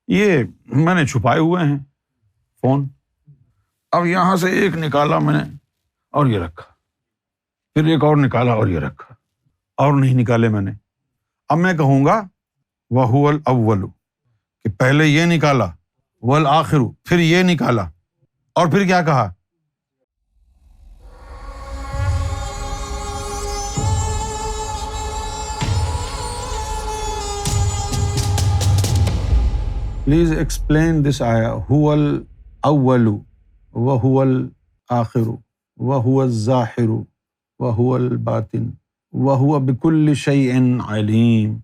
یہ میں نے چھپائے ہوئے ہیں فون، اب یہاں سے ایک نکالا میں نے اور یہ رکھا، پھر ایک اور نکالا اور یہ رکھا، اور نہیں نکالے میں نے۔ اب میں کہوں گا وَهُوَ الْأَوَّلُ کہ پہلے یہ نکالا، وَالْآخِرُ پھر یہ نکالا، اور پھر کیا کہا؟ پلیز ایکسپلین دس آیا، هُوَ الْأَوَّلُ وَهُوَ الْآخِرُ وَهُوَ الظَّاهِرُ وَهُوَ الْبَاطِنُ وَهُوَ بِكُلِّ شَيْءٍ عَلِيمٌ۔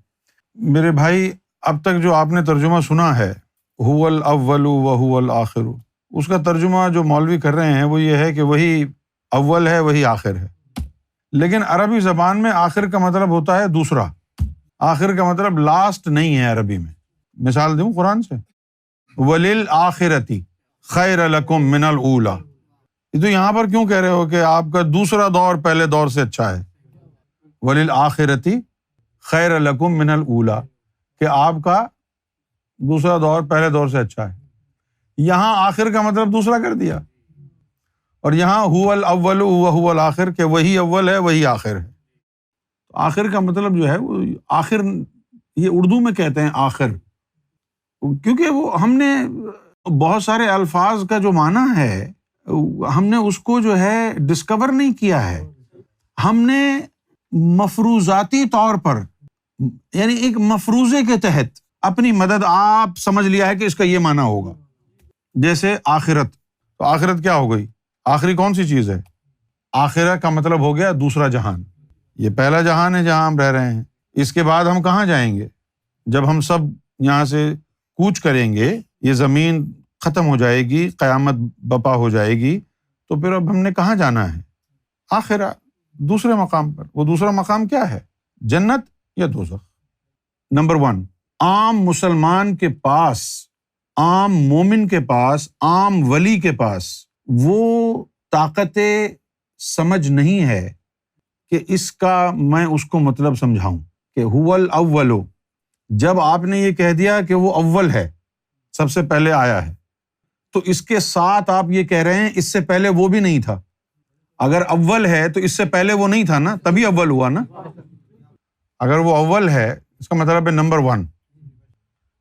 میرے بھائی، اب تک جو آپ نے ترجمہ سنا ہے هُوَ الْأَوَّلُ وَهُوَ الْآخِرُ، اس کا ترجمہ جو مولوی کر رہے ہیں وہ یہ ہے کہ وہی اول ہے وہی آخر ہے، لیکن عربی زبان میں آخر کا مطلب ہوتا ہے دوسرا، آخر کا مطلب لاسٹ نہیں ہے عربی میں۔ مثال دوں قرآن سے، وَلِلْآخِرَةِ خَيْرَ لَكُم مِّنَ الْأُولَىٰ، یہ تو یہاں پر کیوں کہہ رہے ہو کہ آپ کا دوسرا دور پہلے دور سے اچھا ہے؟ وَلِلْآخِرَةِ خَيْرَ لَكُم مِّنَ الْأُولَىٰ کہ آپ کا دوسرا دور پہلے دور سے اچھا ہے۔ یہاں آخر کا مطلب دوسرا کر دیا، اور یہاں هُوَ الْأَوَّلُ وَهُوَ الْآخِرُ کہ وہی اول ہے وہی آخر ہے۔ آخر کا مطلب جو ہے وہ آخر، یہ اردو میں کہتے ہیں آخر، کیونکہ وہ ہم نے بہت سارے الفاظ کا جو معنی ہے ہم نے اس کو جو ہے ڈسکور نہیں کیا ہے، ہم نے مفروضاتی طور پر، یعنی ایک مفروضے کے تحت اپنی مدد آپ سمجھ لیا ہے کہ اس کا یہ معنی ہوگا۔ جیسے آخرت، تو آخرت کیا ہو گئی؟ آخری کون سی چیز ہے؟ آخرہ کا مطلب ہو گیا دوسرا جہان، یہ پہلا جہان ہے جہاں ہم رہ رہے ہیں، اس کے بعد ہم کہاں جائیں گے؟ جب ہم سب یہاں سے کوچ کریں گے، یہ زمین ختم ہو جائے گی، قیامت بپا ہو جائے گی، تو پھر اب ہم نے کہاں جانا ہے؟ آخرہ، دوسرے مقام پر۔ وہ دوسرا مقام کیا ہے؟ جنت یا دوزخ؟ نمبر 1، عام مسلمان کے پاس، عام مومن کے پاس، عام ولی کے پاس وہ طاقت سمجھ نہیں ہے کہ اس کا میں اس کو مطلب سمجھاؤں کہ هو الاول، جب آپ نے یہ کہہ دیا کہ وہ اول ہے، سب سے پہلے آیا ہے، تو اس کے ساتھ آپ یہ کہہ رہے ہیں اس سے پہلے وہ بھی نہیں تھا۔ اگر اول ہے تو اس سے پہلے وہ نہیں تھا نا، تبھی اول ہوا نا۔ اگر وہ اول ہے اس کا مطلب ہے نمبر 1،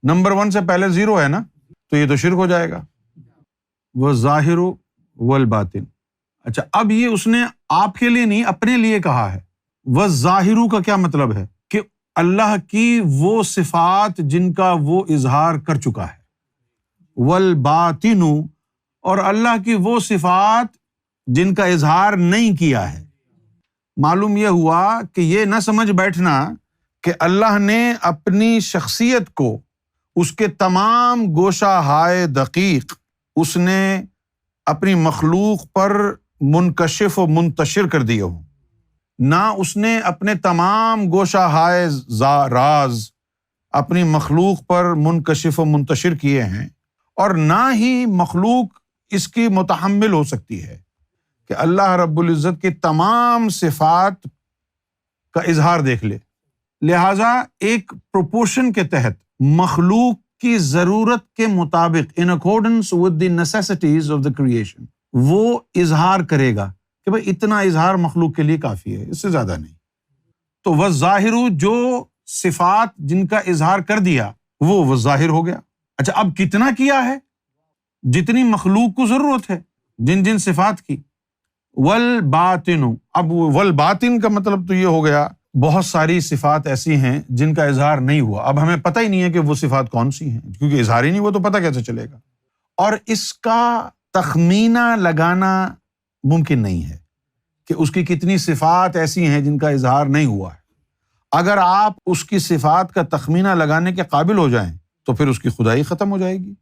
نمبر 1 سے پہلے 0 ہے نا، تو یہ تو شرک ہو جائے گا۔ والظاہر والباطن، اچھا اب یہ اس نے آپ کے لیے نہیں اپنے لیے کہا ہے۔ والظاہر کا کیا مطلب ہے؟ کہ اللہ کی وہ صفات جن کا وہ اظہار کر چکا ہے، والباطن اور اللہ کی وہ صفات جن کا اظہار نہیں کیا ہے۔ معلوم یہ ہوا کہ یہ نہ سمجھ بیٹھنا کہ اللہ نے اپنی شخصیت کو، اس کے تمام گوشہ ہائے دقیق اس نے اپنی مخلوق پر منکشف و منتشر کر دیے ہوں، نہ اس نے اپنے تمام گوشہ ہائے راز اپنی مخلوق پر منکشف و منتشر کیے ہیں، اور نہ ہی مخلوق اس کی متحمل ہو سکتی ہے کہ اللہ رب العزت کی تمام صفات کا اظہار دیکھ لے۔ لہٰذا ایک پروپورشن کے تحت مخلوق کی ضرورت کے مطابق in accordance with the necessities of the creation وہ اظہار کرے گا کہ بھائی اتنا اظہار مخلوق کے لیے کافی ہے، اس سے زیادہ نہیں۔ تو والظاہر جو صفات جن کا اظہار کر دیا وہ ظاہر ہو گیا۔ اچھا اب کتنا کیا ہے؟ جتنی مخلوق کو ضرورت ہے، جن جن صفات کی۔ والباطن، اب والباطن کا مطلب تو یہ ہو گیا بہت ساری صفات ایسی ہیں جن کا اظہار نہیں ہوا، اب ہمیں پتہ ہی نہیں ہے کہ وہ صفات کون سی ہیں، کیونکہ اظہار ہی نہیں ہوا تو پتہ کیسے چلے گا؟ اور اس کا تخمینہ لگانا ممکن نہیں ہے کہ اس کی کتنی صفات ایسی ہیں جن کا اظہار نہیں ہوا ہے۔ اگر آپ اس کی صفات کا تخمینہ لگانے کے قابل ہو جائیں تو پھر اس کی خدائی ختم ہو جائے گی،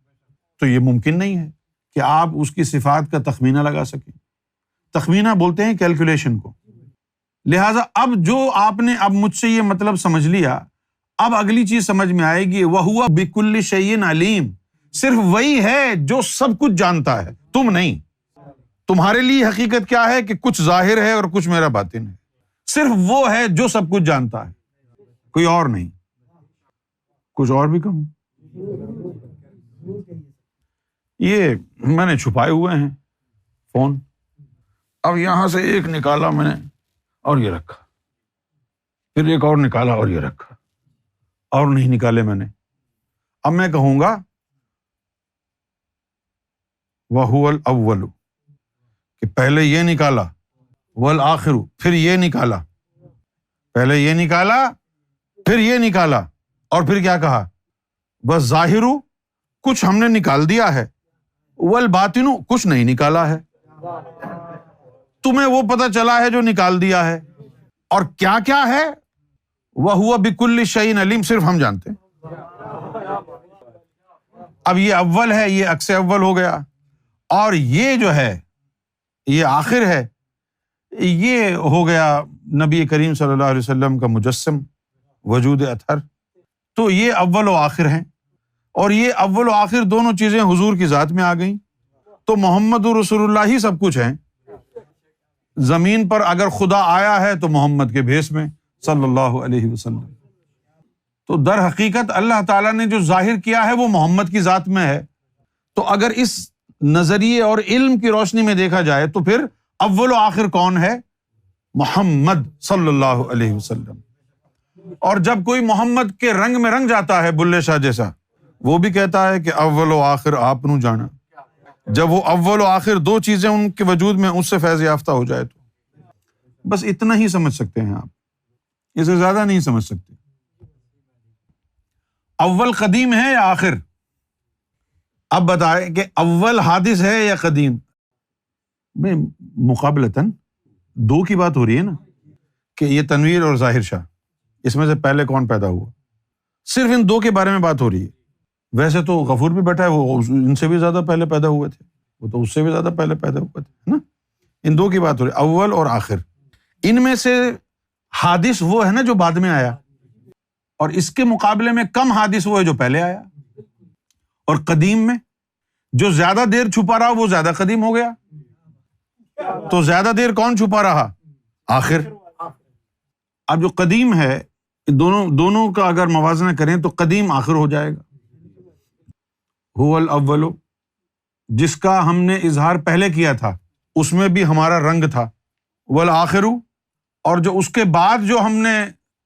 تو یہ ممکن نہیں ہے کہ آپ اس کی صفات کا تخمینہ لگا سکیں۔ تخمینہ بولتے ہیں کیلکولیشن کو۔ لہٰذا اب جو آپ نے اب مجھ سے یہ مطلب سمجھ لیا، اب اگلی چیز سمجھ میں آئے گی، وَهُوَ بِكُلِّ شَيْءٍ عَلِيمٌ، صرف وہی ہے جو سب کچھ جانتا ہے، تم نہیں۔ تمہارے لیے حقیقت کیا ہے کہ کچھ ظاہر ہے اور کچھ میرا باطن ہے، صرف وہ ہے جو سب کچھ جانتا ہے، کوئی اور نہیں۔ کچھ اور بھی کہوں؟ یہ میں نے چھپائے ہوئے ہیں فون، اب یہاں سے ایک نکالا میں نے اور یہ رکھا، پھر ایک اور نکالا اور یہ رکھا، اور نہیں نکالے میں نے. اب میں کہوں گا وَهُوَ الْأَوَّلُ کہ پہلے یہ نکالا، وَالْآخِرُ پھر یہ نکالا، پہلے یہ نکالا پھر یہ نکالا، اور پھر کیا کہا؟ وَالظَّاہِرُ کچھ ہم نے نکال دیا ہے، وَالْبَاطِنُ کچھ نہیں نکالا ہے. تمہیں وہ پتہ چلا ہے جو نکال دیا ہے، اور کیا کیا ہے؟ وَهُوَ بِكُلِّ شَيْءٍ عَلِيمٌ صرف ہم جانتے ہیں. اب یہ اول ہے، یہ عکس اول ہو گیا، اور یہ جو ہے یہ آخر ہے، یہ ہو گیا نبی کریم صلی اللہ علیہ وسلم کا مجسم وجود اطہر. تو یہ اول و آخر ہیں، اور یہ اول و آخر دونوں چیزیں حضور کی ذات میں آ گئیں. تو محمد رسول اللہ ہی سب کچھ ہیں. زمین پر اگر خدا آیا ہے تو محمد کے بھیس میں صلی اللہ علیہ وسلم. تو در حقیقت اللہ تعالیٰ نے جو ظاہر کیا ہے وہ محمد کی ذات میں ہے. تو اگر اس نظریے اور علم کی روشنی میں دیکھا جائے تو پھر اول و آخر کون ہے؟ محمد صلی اللہ علیہ وسلم. اور جب کوئی محمد کے رنگ میں رنگ جاتا ہے بلے شاہ جیسا، وہ بھی کہتا ہے کہ اول و آخر آپ نو جانا. جب وہ اول و آخر دو چیزیں ان کے وجود میں اس سے فیض یافتہ ہو جائے تو بس اتنا ہی سمجھ سکتے ہیں آپ، اسے زیادہ نہیں سمجھ سکتے. اول قدیم ہے یا آخر؟ اب بتائیں کہ اول حادث ہے یا قدیم؟ میں مقابلتاً دو کی بات ہو رہی ہے نا، کہ یہ تنویر اور ظاہر شاہ، اس میں سے پہلے کون پیدا ہوا؟ صرف ان دو کے بارے میں بات ہو رہی ہے. ویسے تو غفور بھی بیٹھا ہے، وہ ان سے بھی زیادہ پہلے پیدا ہوئے تھے، وہ تو اس سے بھی زیادہ پہلے پیدا ہوئے تھے نا. ان دو کی بات ہو رہی ہے، اول اور آخر. ان میں سے حادث وہ ہے نا جو بعد میں آیا، اور اس کے مقابلے میں کم حادث وہ ہے جو پہلے آیا. اور قدیم میں جو زیادہ دیر چھپا رہا وہ زیادہ قدیم ہو گیا. تو زیادہ دیر کون چھپا رہا؟ آخر. اب جو قدیم ہے دونوں کا اگر موازنہ کریں تو قدیم آخر ہو جائے گا. هو الاول جس کا ہم نے اظہار پہلے کیا تھا اس میں بھی ہمارا رنگ تھا. والآخر اور جو اس کے بعد جو ہم نے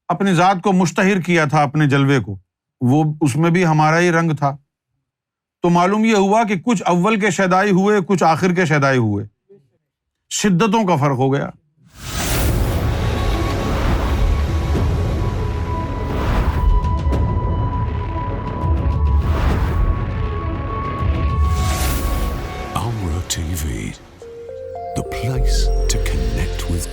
اپنی ذات کو مشتہر کیا تھا اپنے جلوے کو، وہ اس میں بھی ہمارا ہی رنگ تھا. تو معلوم یہ ہوا کہ کچھ اول کے شیدائی ہوئے، کچھ آخر کے شیدائی ہوئے. شدتوں کا فرق ہو گیا. TV, the place to connect with